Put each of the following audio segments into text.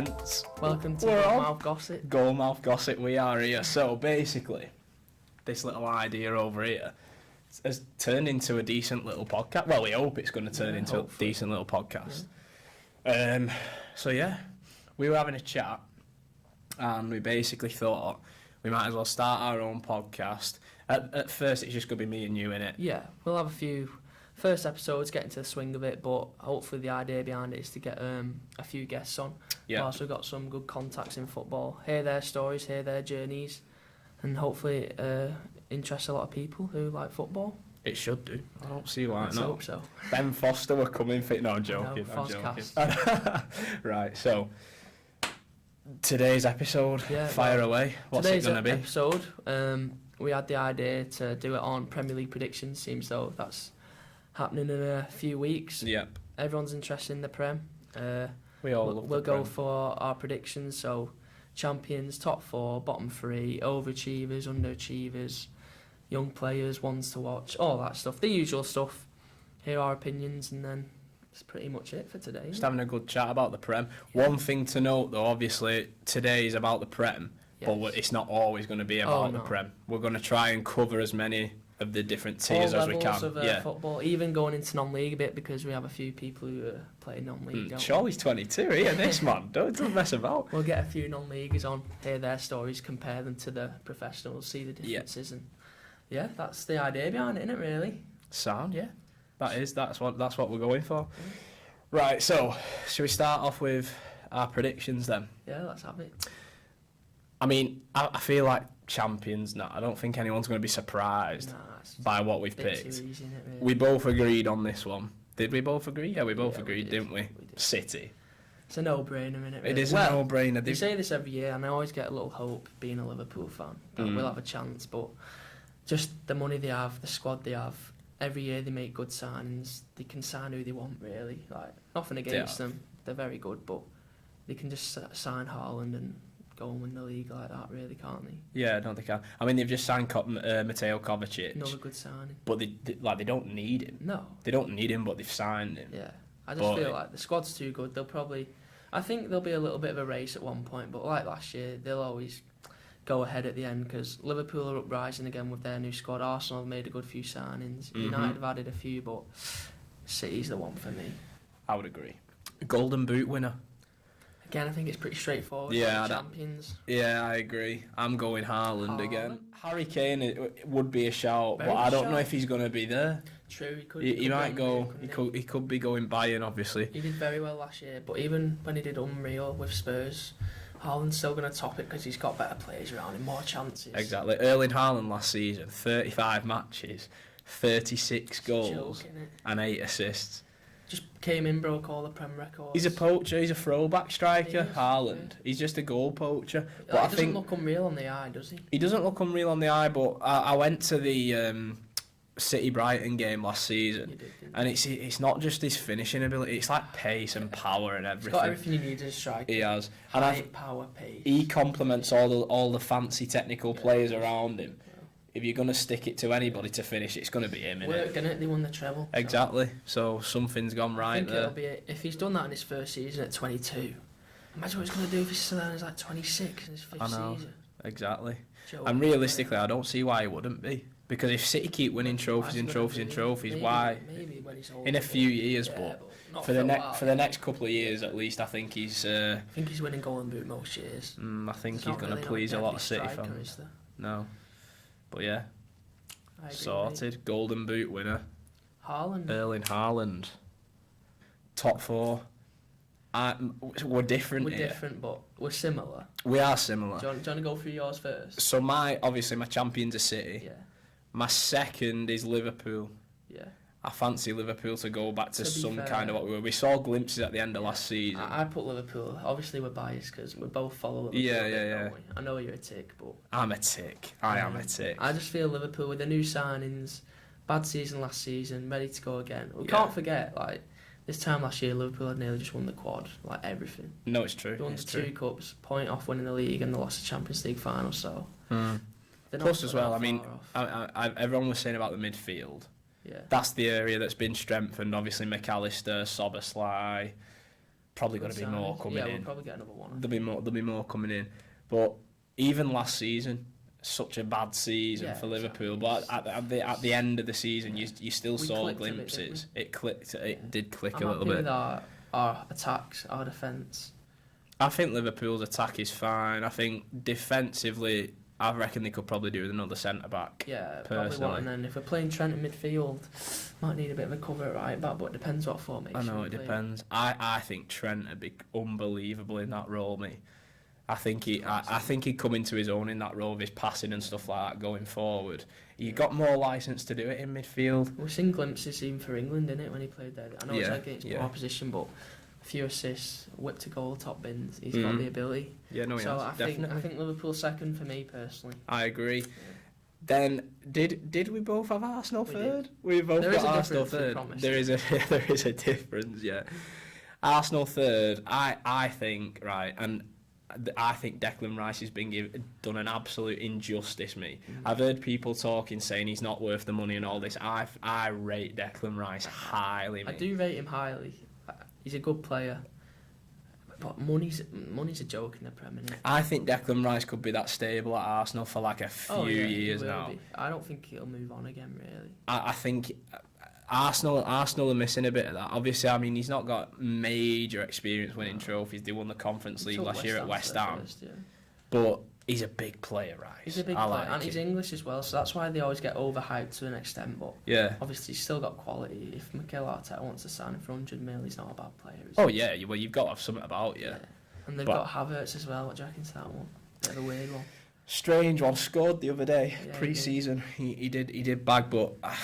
gents. Welcome to We're on. Goalmouth Gossip. Goalmouth Gossip, we are here. So basically, this little idea over here has turned into a decent little podcast. Well, we hope it's going to turn into hopefully. a decent little podcast. Yeah. So yeah, we were having a chat and we basically thought we might as well start our own podcast. At first, it's just going to be me and you in it. Yeah, we'll have a few first episodes, get into the swing of it, but hopefully the idea behind it is to get a few guests on. Yeah. We've also got some good contacts in football, hear their stories, hear their journeys, and hopefully interest a lot of people who like football. It should do. I don't see why Let's not. hope so. Ben Foster were coming fit. No, I'm joking. No, I'm joking. Foscast. Right, so today's episode, fire away. What's it going to be? Today's episode, we had the idea to do it on Premier League predictions. Seems though that's happening in a few weeks. Yep. Everyone's interested in the Prem. We all love We'll the go Prem. for our predictions. So, champions, top four, bottom three, overachievers, underachievers, young players, ones to watch, all that stuff. The usual stuff. Hear our opinions, and then that's pretty much it for today. Just having a good chat about the Prem. One thing to note, though, obviously, today is about the Prem, but it's not always going to be about the Prem. We're going to try and cover as many of the different tiers as we can. All levels of football, even going into non-league a bit, because we have a few people who are playing non-league. Charlie's 22 here, this man. Don't mess about. We'll get a few non-leaguers on, hear their stories, compare them to the professionals, see the differences, and that's the idea behind it, isn't it? Really. Sound, yeah. That's what we're going for. Right, so should we start off with our predictions then? Yeah, let's have it. I mean, I feel like champions now. I don't think anyone's going to be surprised by what we've picked. Too easy, isn't it, really? We both agreed on this one. Did we both agree? Yeah, we both agreed, didn't we? We did. City. It's a no-brainer, isn't it? Really? It is a no-brainer. We say this every year, and I always get a little hope being a Liverpool fan that we'll have a chance, but just the money they have, the squad they have, every year they make good signings. They can sign who they want, really. Like, nothing against them. They're very good, but they can just sign Haaland and go and win the league like that, really, can't they? Yeah, I don't think. I mean, they've just signed Mateo Kovacic. Another good signing. But they don't need him. No. They don't need him, but they've signed him. Yeah. I just feel like the squad's too good. I think there'll be a little bit of a race at one point, but like last year, they'll always go ahead at the end because Liverpool are uprising again with their new squad. Arsenal have made a good few signings. United have added a few, but City's the one for me. I would agree. Golden Boot winner. Again, I think it's pretty straightforward. Yeah, champions. Yeah, I agree. I'm going Haaland again. Harry Kane it would be a shout, Very but I don't shout. know if he's going to be there. True, he could. He might go. He could be going Bayern, obviously. He did very well last year, but even when he did unreal with Spurs, Haaland's still going to top it because he's got better players around him, more chances. Exactly. Erling Haaland last season, 35 matches, 36 goals, and 8 assists. Just came in, broke all the Prem records. He's a poacher. He's a throwback striker. Haaland. Yeah. He's just a goal poacher. But he doesn't look unreal on the eye, does he? He doesn't look unreal on the eye. But I went to the City Brighton game last season, and it's not just his finishing ability. It's like pace and power and everything. He's got everything he needs as a striker. He has. Height, power, pace. He complements all the fancy technical players around him. If you're going to stick it to anybody to finish, it's going to be him, innit? They won the treble. Exactly. So something's gone right there. It'll be if he's done that in his first season at 22, imagine what he's going to do if he's still in his like 26 in his fifth season. Exactly. And realistically, I don't see why he wouldn't be. Because if City keep winning trophies and trophies and trophies, why? Maybe when he's older, in a few years, but for the next couple of years at least, I think he's winning Golden Boot most years. I think he's going to please a lot of City fans. No. But yeah, sorted. Mate. Golden Boot winner. Haaland. Erling Haaland. Top four. We're different. We're different, but we're similar. We are similar. Do you want to go through yours first? So my champions are City. Yeah. My second is Liverpool. Yeah. I fancy Liverpool to go back to some kind of what we were. We saw glimpses at the end of last season. I put Liverpool. Obviously, we're biased because we both follow Liverpool. Yeah. I know you're a tick, but I'm a tick. I am a tick. I just feel Liverpool with the new signings, bad season last season, ready to go again. We can't forget, like this time last year, Liverpool had nearly just won the quad, like everything. No, it's true. They won the 2 cups, point off winning the league, and they lost the Champions League final. So. Plus, as well, I mean, everyone was saying about the midfield. Yeah. That's the area that's been strengthened. Obviously, McAllister, Soboslai, probably going to be more coming in. Yeah, we'll probably get another one. There'll be more coming in. But even last season, such a bad season for Liverpool. Exactly. But at the end of the season, you still saw glimpses. It clicked. It did click a little bit. With our attacks, our defence. I think Liverpool's attack is fine. I think defensively, I reckon they could probably do with another centre back. Yeah, personally. probably one. And then if we're playing Trent in midfield, might need a bit of a cover at right back, but it depends what formation. I know it depends. I think Trent would be unbelievable in that role, mate. I think he'd come into his own in that role with his passing and stuff like that going forward. He got more licence to do it in midfield. We've seen glimpses even for England, innit, when he played there. I know it's against more opposition, but a few assists, whip to goal, top bins. He's got the ability. Yeah, no, he has. I think Liverpool's second for me personally. I agree. Yeah. Then did we both have Arsenal third? Did. We both there got Arsenal third. There is a difference, yeah. Arsenal third. I think right, and I think Declan Rice has been done an absolute injustice, mate. I've heard people talking, saying he's not worth the money and all this. I rate Declan Rice highly, mate. I do rate him highly. He's a good player. But money's a joke in the Premier League. I think Declan Rice could be that stable at Arsenal for like a few years now. I don't think he'll move on again, really. I think Arsenal are missing a bit of that. Obviously, I mean, he's not got major experience winning trophies. They won the Conference League last year at West Ham. But he's a big player, right? He's a big player, and he's English as well, so that's why they always get overhyped to an extent. But obviously, he's still got quality. If Mikel Arteta wants to sign him for 100 mil, he's not a bad player. Oh yeah, well you've got to have something about you. Yeah. And they've got Havertz as well. What do you reckon to that one? Bit of a weird one. Strange one. Scored the other day, pre-season. He did bag, but I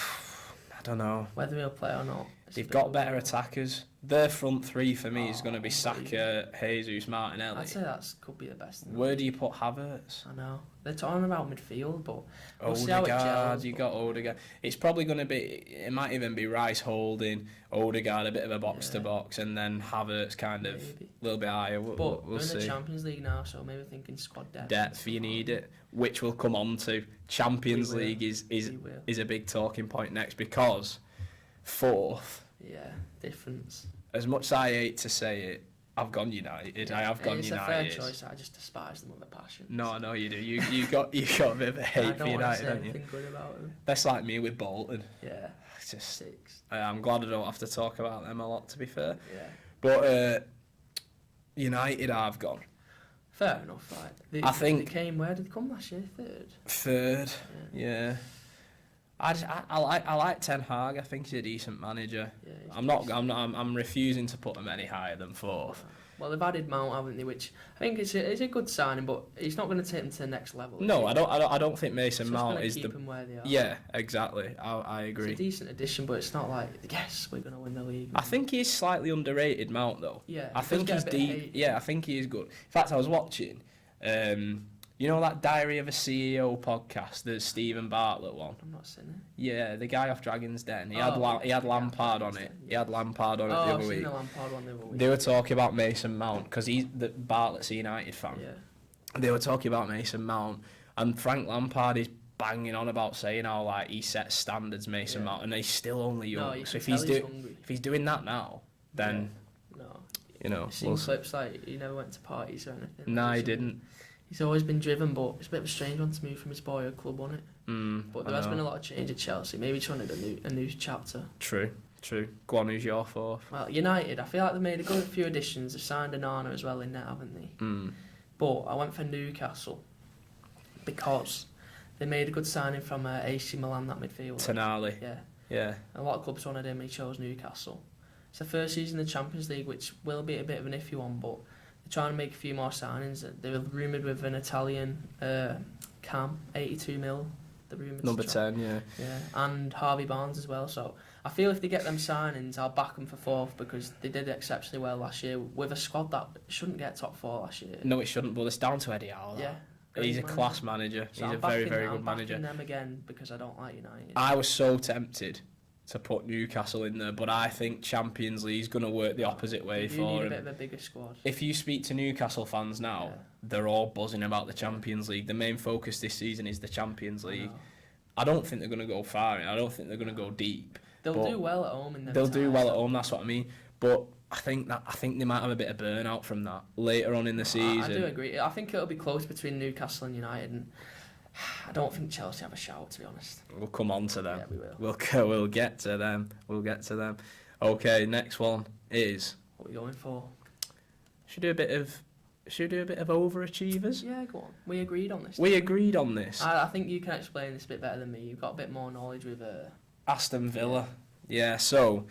don't know whether he'll play or not. They've got better attackers. Their front three for me is going to be Saka, Jesus, Martinelli. I'd say that could be the best. Where do you put Havertz? I know. They're talking about midfield, but we'll see how it gels. You got Odegaard. It's probably going to be, it might even be Rice holding, Odegaard a bit of a box-to-box, and then Havertz kind of a little bit higher. But we'll see. We're in the Champions League now, so maybe thinking squad depth. Depth, you need it, which we'll come on to. Champions League is a big talking point next, because fourth. Yeah, difference. As much as I hate to say it, I've gone United. I have gone United. It's a fair choice. I just despise them with a passion. No, you do. You got a bit of a hate for United, haven't you? Good about them. That's like me with Bolton. Yeah. It's just 6. I'm glad I don't have to talk about them a lot, to be fair. Yeah. But United, I've gone. Fair enough, right? I think they came. Where did they come last year? Third. Yeah. I like Ten Hag. I think he's a decent manager. Yeah, I'm refusing to put him any higher than 4th. Well, they've added Mount, haven't they? Which I think it's a good signing, but he's not going to take them to the next level. No, I don't think Mason Mount is keep them where they are. Yeah, exactly. I agree. It's a decent addition, but it's not like yes, we're going to win the league. I think he's slightly underrated, Mount, though. Yeah, I think he's deep. Yeah, I think he is good. In fact, I was watching. You know that Diary of a CEO podcast, the Stephen Bartlett one? I'm not seeing it. Yeah, the guy off Dragon's Den. He had Lampard on it. He had Lampard on it the other week. I've seen the Lampard one the other week. They were talking about Mason Mount, because Bartlett's a United fan. Yeah. They were talking about Mason Mount, and Frank Lampard is banging on about saying how like he sets standards, Mason Mount, and he's still only young. No, so if he's doing that now, then you know. You've seen clips like he never went to parties or anything. No, he didn't. He's always been driven, but it's a bit of a strange one to move from his boyhood club, wasn't it? But there has been a lot of change at Chelsea. Maybe trying to do a new chapter. True. Go on, who's your 4th? Well, United, I feel like they've made a good few additions. They've signed Onana as well in there, haven't they? But I went for Newcastle because they made a good signing from AC Milan, that midfielder. Tonali. Yeah. A lot of clubs wanted him, he chose Newcastle. It's the first season in the Champions League, which will be a bit of an iffy one, but they're trying to make a few more signings. They were rumoured with an Italian Cam, 82 mil. Number 10, yeah. Yeah, and Harvey Barnes as well. So I feel if they get them signings, I'll back them for 4th, because they did exceptionally well last year with a squad that shouldn't get top 4 last year. No, it shouldn't, but it's down to Eddie Howe. Yeah. He's a class manager. So he's a very, very good manager. I'm backing them again because I don't like United. I was so tempted to put Newcastle in there, but I think Champions League's going to work the opposite way for need him. A bit of a bigger squad. If you speak to Newcastle fans now, they're all buzzing about the Champions League. The main focus this season is the Champions League. I don't think they're going to go far. I don't think they're going to go deep. They'll do well at home. They'll do well at home, that's what I mean. But I think they might have a bit of burnout from that later on in the season. I do agree. I think it'll be close between Newcastle and United, and I don't think Chelsea have a shout, to be honest. We'll come on to them. Yeah, we will. We'll get to them. Okay, next one is. What are we going for? Should we do a bit of overachievers? Yeah, go on. We agreed on this. We agreed on this. I think you can explain this a bit better than me. You've got a bit more knowledge with Aston Villa. Yeah, so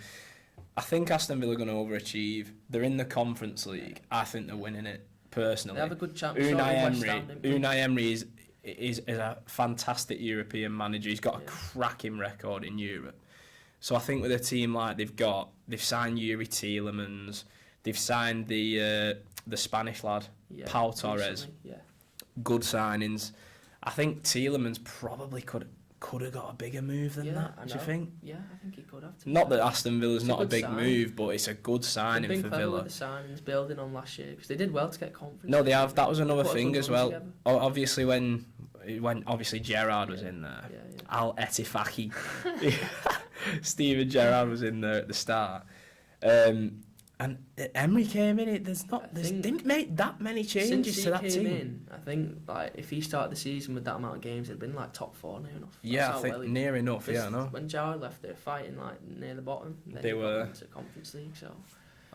I think Aston Villa are going to overachieve. They're in the Conference League. I think they're winning it, personally. They have a good chance. Unai Emery is a fantastic European manager. He's got a cracking record in Europe. So I think with a team like they've signed Yuri Tielemans, they've signed the Spanish lad, Pau Torres. Yeah. Good signings. I think Tielemans probably could have got a bigger move than that. Do you think? Yeah, I think he could have. Not that Aston Villa's not a big move, but it's a good signing for Villa. With the signings, building on last year, because they did well to get Conference. No, they have. That was another thing as well. Obviously, when Gerrard was in there, Al Etifaki, Steven Gerrard was in there at the start. And Emery came in. Didn't make that many changes to that team. I think if he started the season with that amount of games, it'd been top 4 near enough. Yeah, I think near enough. Yeah, I know. When Gerrard left, they were fighting near the bottom. They were to Conference League, so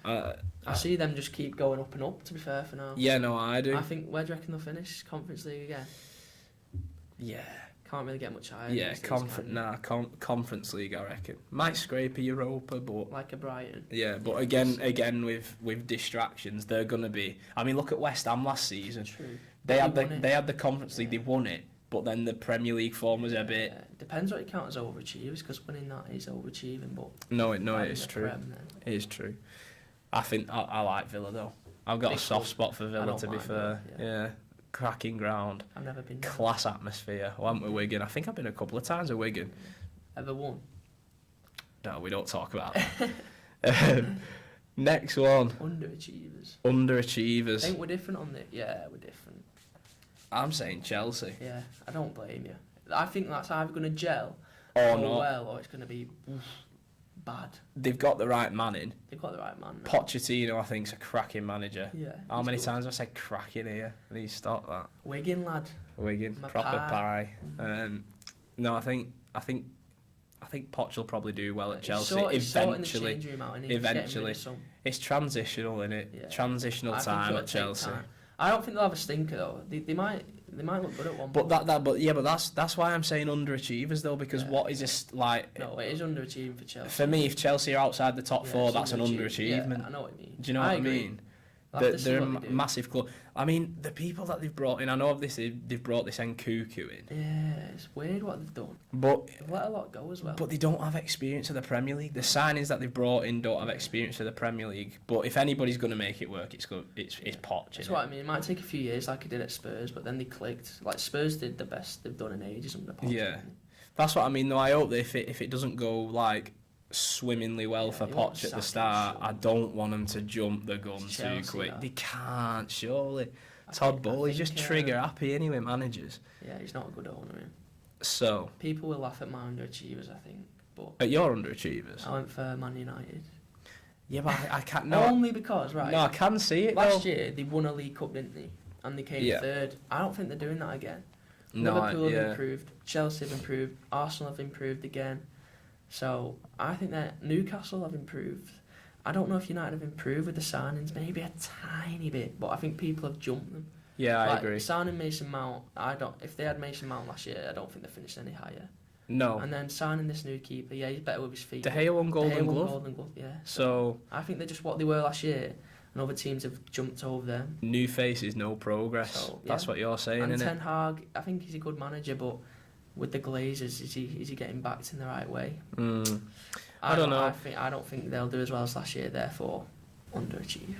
I see them just keep going up and up. To be fair, for now. Yeah, no, I do. I think where do you reckon they'll finish? Conference League again. Yeah. Can't really get much higher. Yeah, Conference League, I reckon. Might scrape a Europa, but like a Brighton. Yeah, but again with distractions, they're gonna be. I mean, look at West Ham last season. True. They had the Conference League, they won it, but then the Premier League form was a bit. Depends what you count as overachievers, because winning that is overachieving. But it is true. It is true. I think I like Villa though. I've got a soft spot for Villa, to be fair. Yeah. Cracking ground. I've never been there. Class atmosphere. I went with Wigan. I think I've been a couple of times with Wigan. Ever won? No, we don't talk about that. Next one. Underachievers. I think we're different on this. Yeah, we're different. I'm saying Chelsea. Yeah, I don't blame you. I think that's either going to gel or it's going to be bad. They've got the right man in. They've got the right man. Pochettino, I think, is a cracking manager. Yeah. How many times have I said cracking here? I need to stop that. Wigan lad. Proper pie. No, I think Poch will probably do well at Chelsea eventually. It's transitional, isn't it? Yeah. Transitional time at Chelsea. I don't think they'll have a stinker though. They might look good at one point. But that's why I'm saying underachievers though, because what is this like? No, it is underachieving for Chelsea. For me, if Chelsea are outside the top 4, that's an underachievement. Yeah, I know what you mean. Do you know what I mean? They're a massive club. I mean, the people that they've brought in, I know obviously they've brought this Nkuku in. Yeah, it's weird what they've done. But they've let a lot go as well. But they don't have experience of the Premier League. The signings that they've brought in don't have experience of the Premier League. But if anybody's going to make it work, it's Poch. That's what I mean. It might take a few years like it did at Spurs, but then they clicked. Like Spurs did the best they've done in ages under Poch. Yeah, that's what I mean. Though I hope that if it doesn't go like swimmingly well for Poch at the start, I don't want them to jump the gun too quick. They can't, surely. Todd Bowley's just trigger happy anyway, managers. Yeah, he's not a good owner. So people will laugh at my underachievers, I think. But at your underachievers, I went for Man United. Yeah, but I can't. No, only because No, I can see it. Last year they won a League Cup, didn't they? And they came third. I don't think they're doing that again. Liverpool have improved. Chelsea have improved. Arsenal have improved again. So I think that Newcastle have improved. I don't know if United have improved with the signings, maybe a tiny bit, but I think people have jumped them. Yeah, I agree. Signing Mason Mount, if they had Mason Mount last year, I don't think they finished any higher. No. And then signing this new keeper, he's better with his feet. De Gea won Golden Glove. Yeah. So I think they're just what they were last year, and other teams have jumped over them. New faces, no progress. So, that's what you're saying, isn't it? And Ten Hag, I think he's a good manager, but with the Glazers, is he getting backed in the right way? I don't know. I don't think they'll do as well as last year. Therefore, underachieve.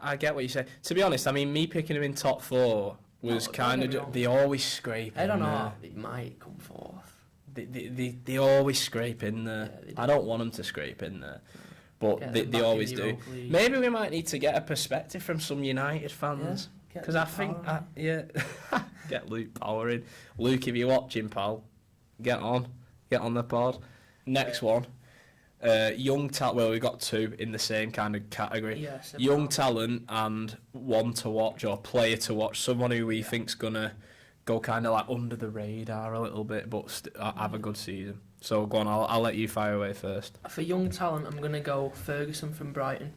I get what you say. To be honest, I mean, me picking them in top 4 was kind of they always scrape. I don't know. They might come fourth. They always scrape in there. Yeah, I don't want them to scrape in there, but they always do. Maybe we might need to get a perspective from some United fans. Because I think, get Luke Power in. Luke, if you're watching, pal, get on the pod. Next one. Young talent. Well, we've got two in the same kind of category. Yeah, Young talent and one to watch or player to watch. Someone who we think's gonna go kind of like under the radar a little bit, but have a good season. So go on, I'll let you fire away first. For young talent, I'm going to go Ferguson from Brighton.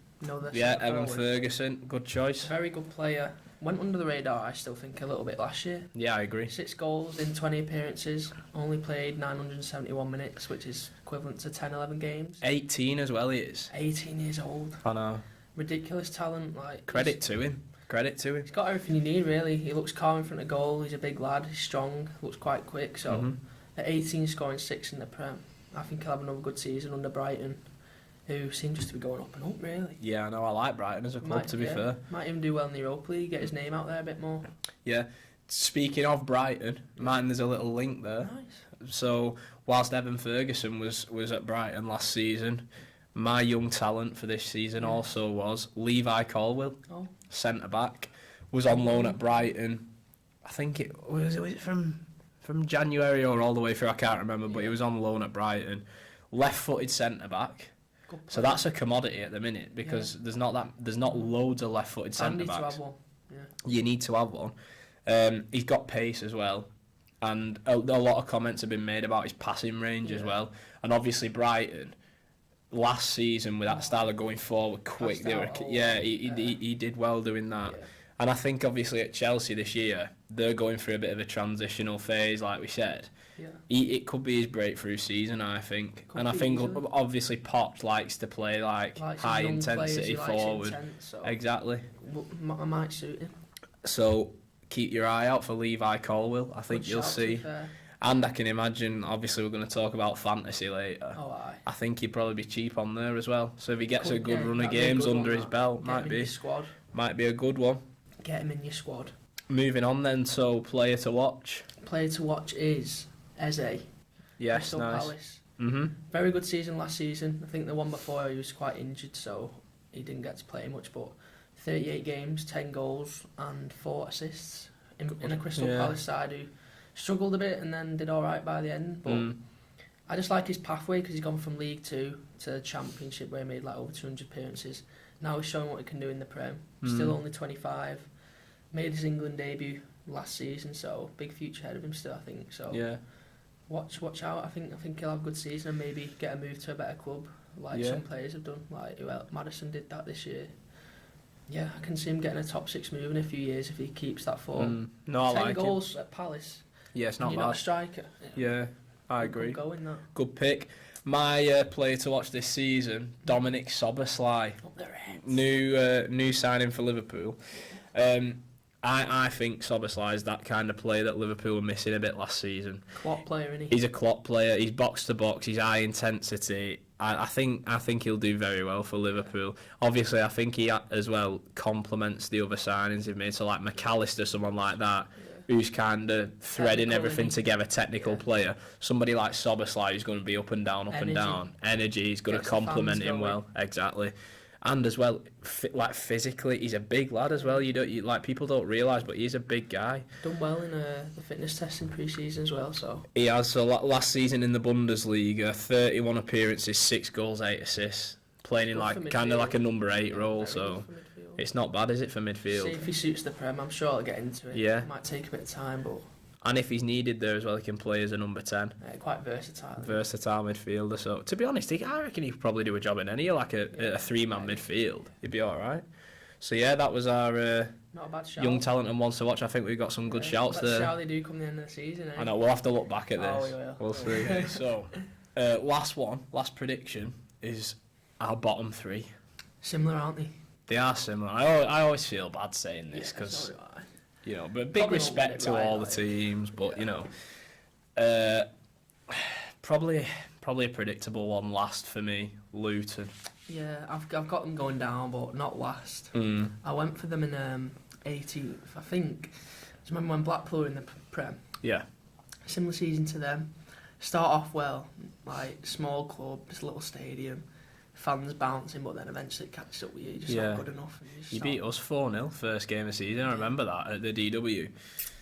Yeah, Evan Ferguson, good choice. Very good player. Went under the radar, I still think, a little bit last year. Yeah, I agree. 6 goals in 20 appearances. Only played 971 minutes, which is equivalent to 10-11 games. 18 as well, he is. 18 years old. I know. Ridiculous talent. Credit to him. He's got everything you need, really. He looks calm in front of goal. He's a big lad. He's strong. Looks quite quick. So at 18, scoring 6 in the Prem, I think he'll have another good season under Brighton, who seem just to be going up and up, really. Yeah, I know. I like Brighton as a club, to be fair. Might even do well in the Europa League, get his name out there a bit more. Yeah. Speaking of Brighton, there's a little link there. Nice. So, whilst Evan Ferguson was at Brighton last season, my young talent for this season also was Levi Colwill, centre-back, was on loan at Brighton. I think it was from January or all the way through, I can't remember, but he was on loan at Brighton. Left-footed centre-back. So that's a commodity at the minute because there's not loads of left-footed centre-backs. You need to have one. Yeah. You need to have one. He's got pace as well, and a lot of comments have been made about his passing range as well. And obviously Brighton last season with that style of going forward quick, he did well doing that. Yeah. And I think obviously at Chelsea this year they're going through a bit of a transitional phase, like we said. Yeah. It could be his breakthrough season, I think. And I think obviously Pop likes to play like high intensity forward. Exactly. I might suit him. So keep your eye out for Levi Colwill. I think you'll see. And I can imagine, obviously we're going to talk about fantasy later. Oh, aye. I think he'd probably be cheap on there as well. So if he gets a good run of games under his belt, might be a good one. Get him in your squad. Moving on then, so player to watch. Player to watch is Eze. Yes, Crystal nice. Palace. Mm-hmm. Very good season last season. I think the one before he was quite injured, so he didn't get to play much. But 38 games, 10 goals and 4 assists in a Crystal Palace side who struggled a bit and then did all right by the end. But I just like his pathway because he's gone from League 2 to the Championship where he made like over 200 appearances. Now he's showing what he can do in the Prem. Still only 25. Made his England debut last season, so big future ahead of him still, I think. So yeah, watch out. I think he'll have a good season and maybe get a move to a better club, like some players have done. Like Maddison did that this year. Yeah, I can see him getting a top 6 move in a few years if he keeps that form. 10 goals at Palace. Yeah, it's not bad. You're not a striker. Yeah, I agree. Go in that. Good pick. My player to watch this season, Dominic Szoboszlai. Up their heads. New signing for Liverpool. I think Szoboszlai is that kind of player that Liverpool were missing a bit last season. Klopp player, isn't he? He's a Klopp player. He's box to box. He's high intensity. I think he'll do very well for Liverpool. Obviously, I think he as well complements the other signings they've made. So like McAllister, someone like that, who's kind of threading everything together, technical player. Somebody like Szoboszlai who's going to be up and down. Energy. He's going to complement him well. Exactly. And as well, physically, he's a big lad as well. People don't realise, but he's a big guy. Done well in the fitness test in pre-season as well. So he has. So last season in the Bundesliga, 31 appearances, 6 goals, 8 assists, playing in kind of like a number 8 role. So it's not bad, is it, for midfield? See if he suits the Prem. I'm sure I'll get into it. Yeah, it might take a bit of time, but. And if he's needed there as well, he can play as a number 10. Quite versatile. Versatile midfielder. So, to be honest, I reckon he could probably do a job in any, like a 3-man midfield. He'd be all right. So, yeah, that was our not a bad shout. Young talent and ones to watch. I think we've got some good shouts there. Let's see how they do come the end of the season. I know, we'll have to look back at this. We will. We'll see. So, last prediction is our bottom 3. Similar, aren't they? They are similar. I always feel bad saying this because... but big respect to all the teams, but probably a predictable one last for me, Luton. Yeah, I've got them going down, but not last. I went for them in 18th, I think. Do you remember when Blackpool were in the Prem? Yeah. Similar season to them. Start off well, like small club, this little stadium. Fans bouncing, but then eventually it catches up with you. Just not good enough. You beat us 4-0 first game of the season. I remember that at the DW.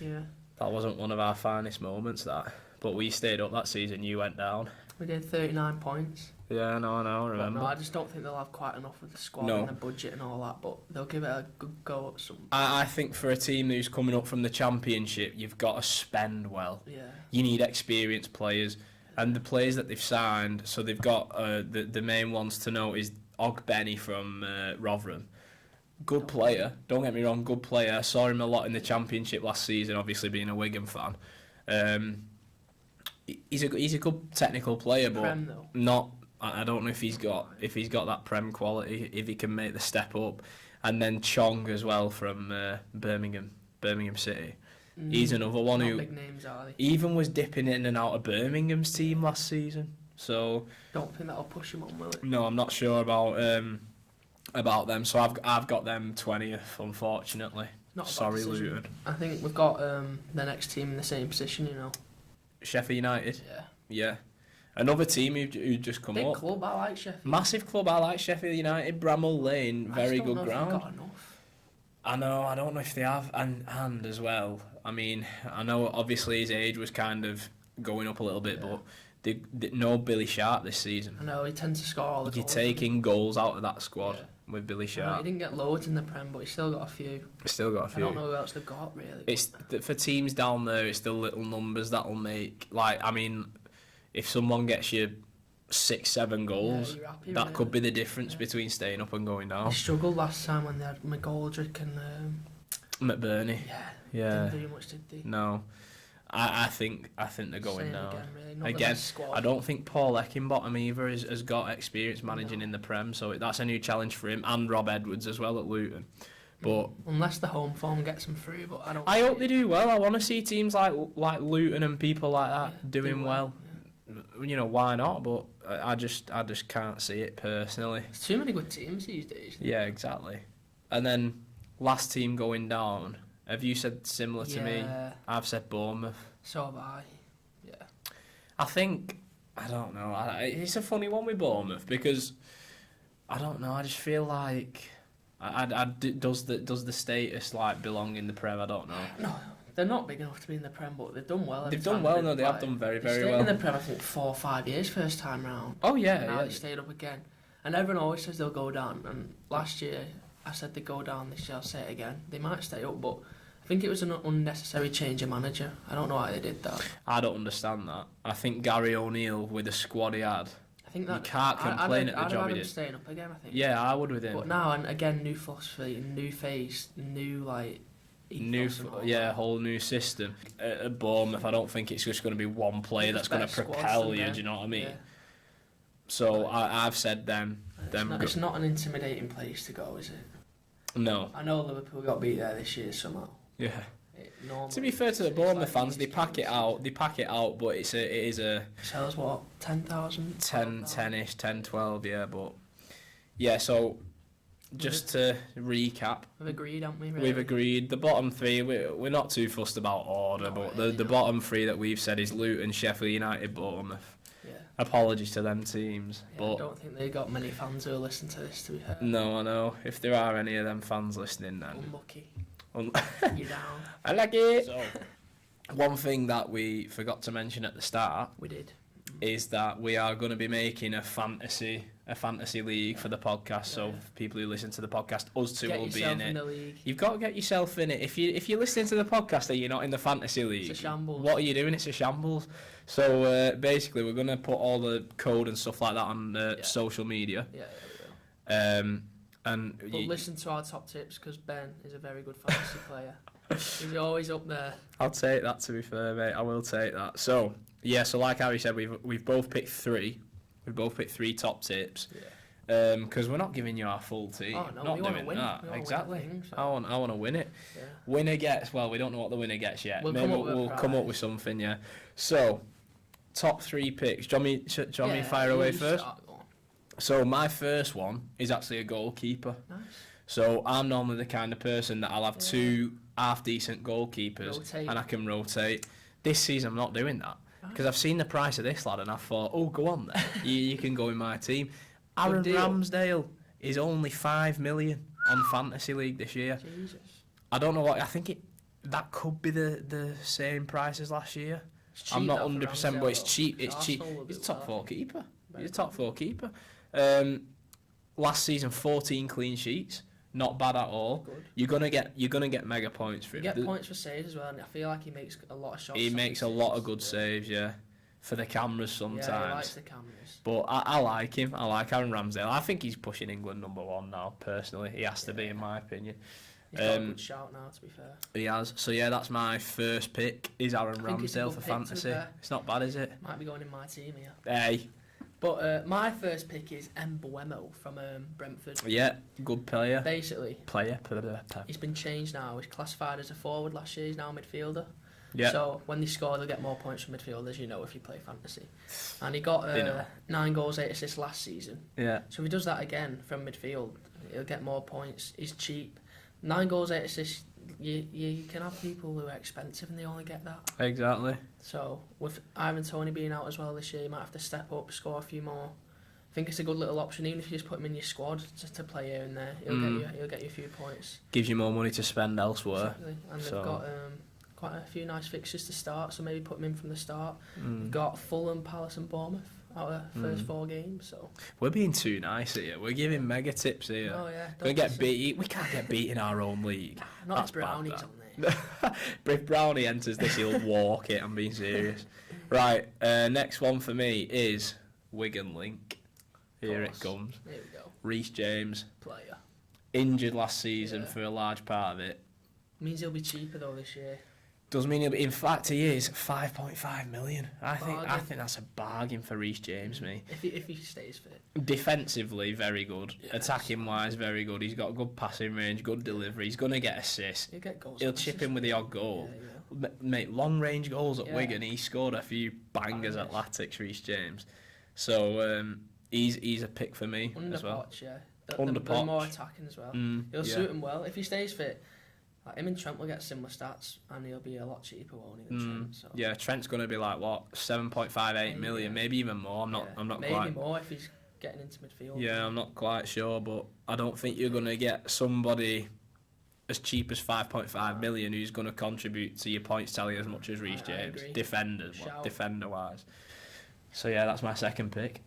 Yeah. That wasn't one of our finest moments, that. But we stayed up that season. You went down. We did 39 points. Yeah, no, I know, I But remember. no, I just don't think they'll have quite enough with the squad No. and the budget and all that, but they'll give it a good go at some point. I think for a team who's coming up from the Championship, you've got to spend well. Yeah. You need experienced players. And the players that they've signed, so they've got the main ones to note is Ogbenny from Rotherham. Good player, don't get me wrong, good player. I saw him a lot in the Championship last season, obviously being a Wigan fan. He's a good technical player, but Prem, though. not. I don't know if he's got that Prem quality, if he can make the step up. And then Chong as well from Birmingham City. He's another one Not who big names, are they? even was dipping in and out of Birmingham's team last season. So Don't think that'll push him on, will it? no, I'm not sure about them. So I've got them 20th, unfortunately. Not a bad Sorry, decision. Luton. I think we've got the next team in the same position, you know. Sheffield United. Yeah. Yeah. Another team who just come Big up. club, I like Sheffield. Massive club. I like Sheffield United. Bramall Lane, very good I ground. got enough. I know. I don't know if they have, and as well. I mean, I know obviously his age was kind of going up a little bit, but no Billy Sharp this season. I know he tends to score all the You're goals. taking goals out of that squad Yeah. with Billy I know, Sharp. he didn't get loads in the Prem, but he's still got a few. Still got a I few. don't know who else they've got really. It's for teams down there. It's the little numbers that'll make. Like, I mean, if someone gets you 6-7 goals, you're happy that with could it. be the difference between staying up and going They down. struggled last time when they had McGoldrick and McBurney. didn't do much, did they? No. I think they're going Same down. again, really. Not the Again, best squad. I don't think Paul Eckenbottom either has got experience managing in the Prem, so that's a new challenge for him, and Rob Edwards as well at Luton. But unless the home form gets them through, but I don't. I hope they do well. I want to see teams like Luton and people like that doing well. You know, why not? But I just can't see it personally. There's too many good teams these days. Yeah, exactly. And then last team going down. Have you said similar to me? I've said Bournemouth. So have I. Yeah. I think, I don't know. It's a funny one with Bournemouth because I don't know. I just feel like does the status like belong in the Prem? I don't know. No, they're not big enough to be in the Prem, but they've done well. They've done well. No, they have done very, very well. They stayed in the Prem, I think, 4 or 5 years first time round. Oh yeah, Now yeah. they stayed up again, and everyone always says they'll go down. And last year I said they go down. This year I'll say it again. They might stay up, but I think it was an unnecessary change of manager. I don't know why they did that. I don't understand that. I think Gary O'Neill with the squad he had. I think that You can't complain at the job he I'd did. staying up again. I think. Yeah, I would with him. But now and again, new philosophy, new face, new like. ethos and all that. Whole new system. At Bournemouth, I don't think it's just going to be one player that's going to Best squads propel than you. them. Do you know what I mean? Yeah. So I've said them. It's not an intimidating place to go, is it? No. I know Liverpool got beat there this year somehow. Yeah. Normally, To be fair to the it's Bournemouth like fans, they these pack it games. out. They pack it out, but it is a Sells what, 10,000? 10-ish, 10, 12, yeah. But yeah, so just to recap, We've agreed, haven't we? Really? we've agreed the bottom three. We're not too fussed about order, Not but really, the no. bottom three that we've said is Luton, Sheffield United, Bournemouth. Yeah. Apologies to them teams, Yeah, I but don't think they got many fans who listen to this, to be fair. no, I know. If there are any of them fans listening, then Unlucky. un- You're down. I like it. So, one thing that we forgot to mention at the start We did. is that we are going to be making a fantasy league for the podcast. So Yeah. people who listen to the podcast, us two Get will be yourself in it. the league. You've got to get yourself in it. If you're listening to the podcast and you're not in the fantasy league, It's a shambles. what are you doing? It's a shambles. So basically, we're going to put all the code and stuff like that on social media. Yeah, we will. And But listen to our top tips because Ben is a very good fantasy player. He's always up there. I'll take that, to be fair, mate. I will take that. So yeah, so like Harry said, we've both picked 3. We've both picked 3 top tips. Yeah. Because we're not giving you our full team. Oh, no, not we wanna doing win. that. We wanna Exactly. win the thing, so. I want to win it. Yeah. Winner gets. Well, we don't know what the winner gets yet. We'll Maybe come up with a we'll come up prize. with something. Yeah. So top 3 picks. Do you want me to fire away you first? start, go on. So my first one is actually a goalkeeper. Nice. So I'm normally the kind of person that I'll have 2 half-decent goalkeepers Rotate. and I can rotate. This season I'm not doing that because I've seen the price of this lad and I thought, oh, go on then. you can go in my team. Aaron deal. Ramsdale is only 5 million on Fantasy League this year. Jesus. I don't know what, I think that could be the same price as last year. It's cheap, I'm not that for 100%, but it's Ramsdale, cheap. though. It's cheap. Arsenal will He's a do top well. 4 keeper. He's a top 4 keeper. Last season, 14 clean sheets. Not bad at all. Good. You're gonna get mega points for him. You get points for saves as well, and I feel like he makes a lot of shots. He makes a lot of good saves, yeah. For the cameras sometimes. Yeah, he likes the cameras. But I like him. I like Aaron Ramsdale. I think he's pushing England number 1 now, personally. He has to be, in my opinion. He's got a good shout now, to be fair. He has. So, yeah, that's my first pick, is Aaron Ramsdale for fantasy. It's not bad, is it? Might be going in my team here. Hey. But my first pick is Mbuemo from Brentford. Yeah, good player. Basically, he's been changed now. He's classified as a forward last year. He's now a midfielder. Yeah. So when they score, they'll get more points from midfielders, if you play fantasy. And he got 9 goals, 8 assists last season. Yeah. So if he does that again from midfield, he'll get more points. He's cheap. 9 goals, 8 assists. You can have people who are expensive and they only get that. Exactly. So with Ivan Toney being out as well this year, you might have to step up, score a few more. I think it's a good little option, even if you just put him in your squad just to play here and there. He'll get you a few points. Gives you more money to spend elsewhere. Exactly. And they've got quite a few nice fixtures to start, so maybe put him in from the start. We've got Fulham, Palace and Bournemouth out of the first 4 games. So we're being too nice here. We're giving mega tips here. Oh yeah. We can't get beat in our own league. Not That's if Brownie's bad, on there. If Brownie enters this, he'll walk it. I'm being serious. Right, next one for me is Wigan Link. Here it comes. Here we go. Reece James. Player. Injured last season for a large part of it. Means he'll be cheaper though this year. Does mean he'll be. In fact, he is 5.5 million. I think that's a bargain for Reece James, me. If he stays fit. Defensively, very good. Yeah, attacking wise, very good. He's got good passing range, good delivery. He's gonna get assists. He'll get goals. He'll chip in with the odd goal. Yeah. Mate, long range goals at Wigan. He scored a few bangers at Latics, Reece James. So he's a pick for me as well. Poch, yeah. They're more attacking as well. He'll suit him well if he stays fit. Like him and Trent will get similar stats, and he'll be a lot cheaper, won't he, than Trent? So. Yeah, Trent's going to be like what 7.58 million, maybe even more. I'm not maybe quite. Maybe more if he's getting into midfield. Yeah, I'm not quite sure, but I don't think you're going to get somebody as cheap as 5.5 million who's going to contribute to your points tally as much as Reece James, defender wise. So yeah, that's my second pick.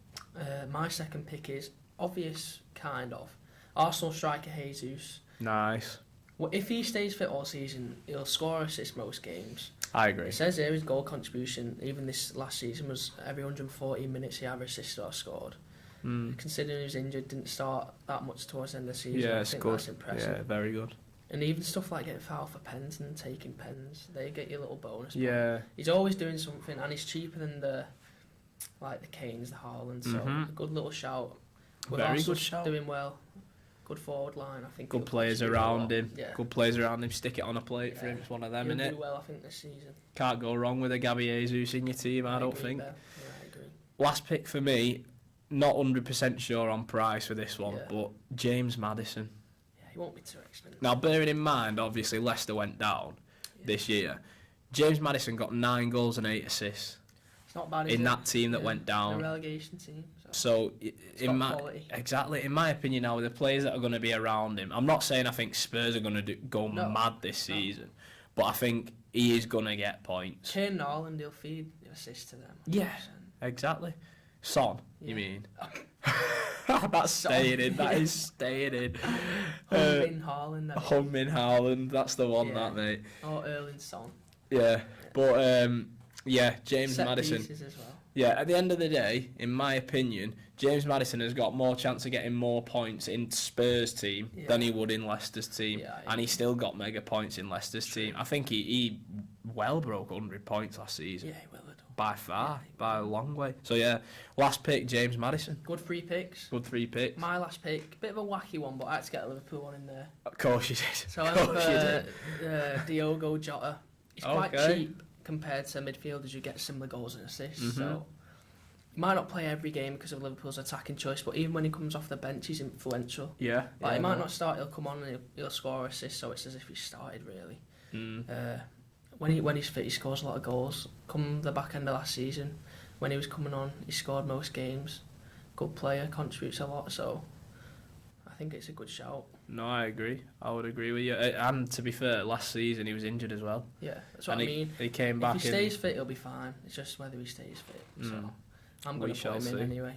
My second pick is obvious, kind of. Arsenal striker Jesus. Nice. Well, if he stays fit all season, he'll score assists most games. I agree. It says here his goal contribution, even this last season, was every 114 minutes he either assisted or scored. Considering he was injured, didn't start that much towards the end of the season. Yeah, I think good. That's impressive. Yeah, very good. And even stuff like getting fouled for pens and taking pens, they get you a little bonus. Yeah. He's always doing something, and he's cheaper than the Kanes, the Haaland. So a good little shout. Very good shout. Doing well. Good forward line, I think. Good players around him. Yeah. Good players around him. Stick it on a plate for him. It's one of them, innit? He'll do well, I think, this season. Can't go wrong with a Gabby Jesus in your team, I don't think. Yeah, I agree. Last pick for me, not 100% sure on price for this one, but James Maddison. Yeah, he won't be too expensive. Now, bearing in mind, obviously, Leicester went down this year. James Maddison got 9 goals and 8 assists. It's not bad, in that team that went down. The relegation team. So in my opinion, now with the players that are going to be around him, I'm not saying I think Spurs are going to go mad this season, but I think he is going to get points. Kane and Haaland, he'll feed the assist to them. 100%. Yeah, exactly. Son, you mean? That's staying in. That is staying in. Hung-Min Haaland. Hung-Min Haaland. That's the one, that mate. Or Erling Son. Yeah, but James Set Maddison. Pieces as well. Yeah, at the end of the day, in my opinion, James Maddison has got more chance of getting more points in Spurs' team than he would in Leicester's team. Yeah, and he still got mega points in Leicester's team. I think he well broke 100 points last season. Yeah, he will have done. By far, by a long way. So yeah, last pick, James Maddison. Good 3 picks. Good 3 picks. My last pick, bit of a wacky one, but I had to get a Liverpool one in there. Of course you did. So I went Diogo Jota. He's quite cheap compared to midfielders who get similar goals and assists. So he might not play every game because of Liverpool's attacking choice, but even when he comes off the bench, he's influential. Yeah. He might not start, he'll come on and he'll score assists, so it's as if he started, really. When he's fit, he scores a lot of goals. Come the back end of last season, when he was coming on, he scored most games. Good player, contributes a lot, so I think it's a good shout. No, I agree. I would agree with you. And to be fair, last season he was injured as well. Yeah, that's what I mean. He came back. If he stays fit, he'll be fine. It's just whether he stays fit. So I'm going to put him in anyway.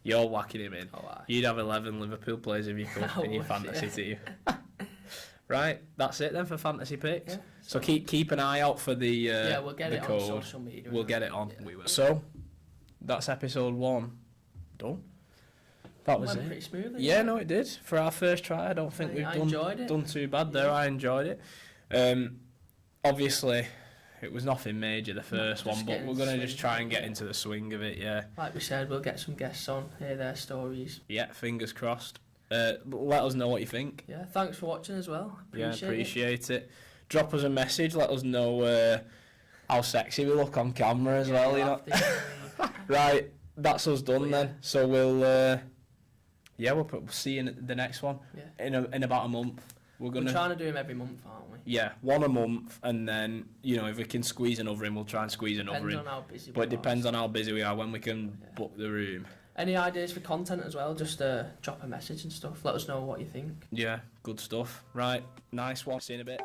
You're whacking him in. Oh, aye. You'd have 11 Liverpool players if you could in your fantasy team. Right, that's it then for fantasy picks. Yeah, so keep an eye out for the we'll get it code. on social media. We'll get it on. Yeah. We will. So that's episode 1 done. That was it. Pretty smoothly. Yeah, no, it did. For our first try, I don't think we've done too bad there. I enjoyed it. Obviously, it was nothing major, the first one, but we're going to just try and get into the swing of it, yeah. Like we said, we'll get some guests on, hear their stories. Yeah, fingers crossed. Let us know what you think. Yeah, thanks for watching as well. Appreciate it. Drop us a message, let us know how sexy we look on camera as well, you know. Right, that's us done then. So we'll see you in the next one in about a month. We're trying to do them every month, aren't we? Yeah, one a month, and then if we can squeeze another in, we'll try and squeeze another in. On how busy but it depends on how busy we are when we can book the room. Any ideas for content as well? Just drop a message and stuff. Let us know what you think. Yeah, good stuff. Right, nice one. See you in a bit.